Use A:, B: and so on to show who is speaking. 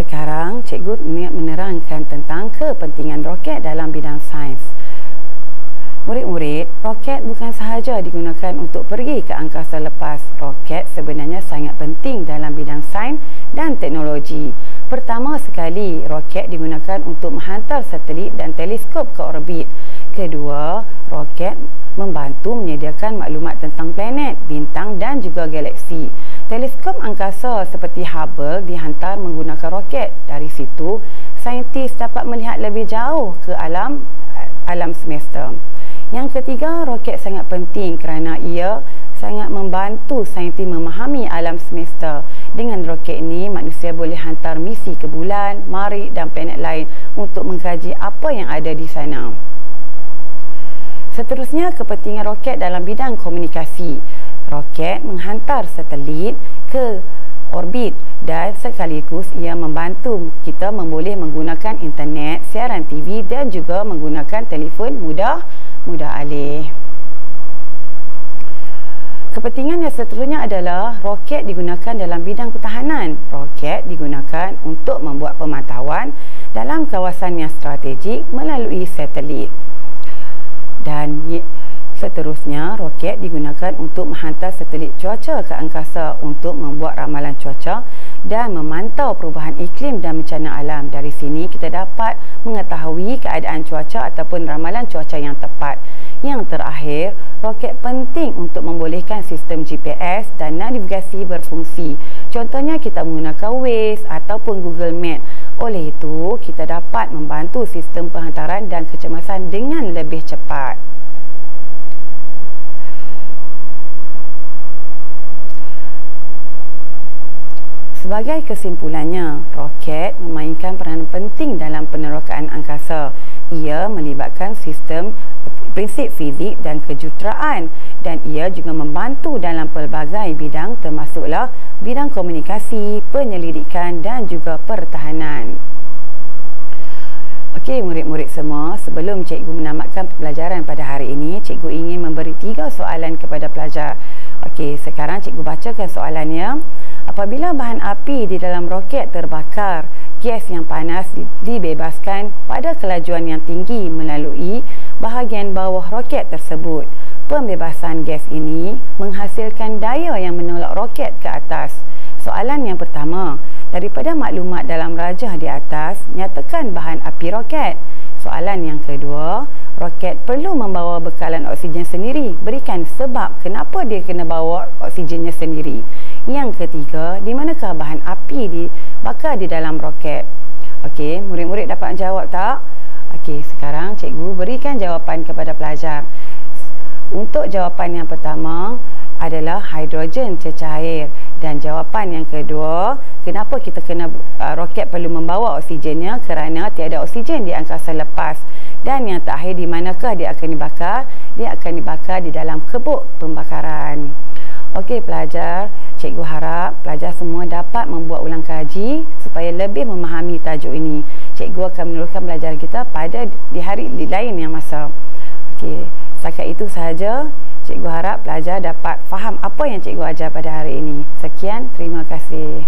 A: Sekarang cikgu nak menerangkan tentang kepentingan roket dalam bidang sains. Murid-murid, roket bukan sahaja digunakan untuk pergi ke angkasa lepas. Roket sebenarnya sangat penting dalam bidang sains dan teknologi. Pertama sekali, roket digunakan untuk menghantar satelit dan teleskop ke orbit. Kedua, roket membantu menyediakan maklumat tentang planet, bintang dan juga galaksi. Teleskop angkasa seperti Hubble dihantar menggunakan roket. Dari situ, saintis dapat melihat lebih jauh ke alam semesta. Yang ketiga, roket sangat penting kerana ia sangat membantu saintis memahami alam semesta. Dengan roket ini, manusia boleh hantar misi ke bulan, Marikh dan planet lain untuk mengkaji apa yang ada di sana. Seterusnya, kepentingan roket dalam bidang komunikasi. Roket menghantar satelit ke orbit dan sekaligus ia membantu kita boleh menggunakan internet, siaran TV dan juga menggunakan telefon mudah alih. Kepentingan yang seterusnya adalah roket digunakan dalam bidang pertahanan. Roket digunakan untuk membuat pemantauan dalam kawasan yang strategik melalui satelit. Dan seterusnya, roket digunakan untuk menghantar satelit cuaca ke angkasa untuk membuat ramalan cuaca dan memantau perubahan iklim dan bencana alam. Dari sini kita dapat mengetahui keadaan cuaca ataupun ramalan cuaca yang tepat. Yang terakhir, roket penting untuk membolehkan sistem GPS dan navigasi berfungsi. Contohnya kita menggunakan Waze ataupun Google Map. Oleh itu, kita dapat membantu sistem penghantaran dan kecemasan dengan lebih cepat. Sebagai kesimpulannya, roket memainkan peranan penting dalam penerokaan angkasa. Ia melibatkan sistem prinsip fizik dan kejuruteraan dan ia juga membantu dalam pelbagai bidang termasuklah bidang komunikasi, penyelidikan dan juga pertahanan. Okey, murid-murid semua, sebelum cikgu menamatkan pembelajaran pada hari ini, cikgu ingin memberi 3 soalan kepada pelajar. Okey, sekarang cikgu bacakan soalannya. Apabila bahan api di dalam roket terbakar, gas yang panas dibebaskan pada kelajuan yang tinggi melalui bahagian bawah roket tersebut. Pembebasan gas ini menghasilkan daya yang menolak roket ke atas. Soalan yang pertama, daripada maklumat dalam rajah di atas, nyatakan bahan api roket. Soalan yang kedua, roket perlu membawa bekalan oksigen sendiri. Berikan sebab kenapa dia kena bawa oksigennya sendiri. Yang ketiga, di manakah bahan api dibakar di dalam roket? Okey, murid-murid dapat jawab tak? Okey, sekarang cikgu berikan jawapan kepada pelajar. Untuk jawapan yang pertama adalah hidrogen cecair dan jawapan yang kedua, kenapa kita kena roket perlu membawa oksigennya? Kerana tiada oksigen di angkasa lepas. Dan yang terakhir, di manakah dia akan dibakar? Dia akan dibakar di dalam kebuk pembakaran. Okey pelajar, cikgu harap pelajar semua dapat membuat ulang kaji supaya lebih memahami tajuk ini. Cikgu akan meneruskan belajar kita pada di hari lain yang masa. Okey, setakat itu sahaja. Cikgu harap pelajar dapat faham apa yang cikgu ajar pada hari ini. Sekian, terima kasih.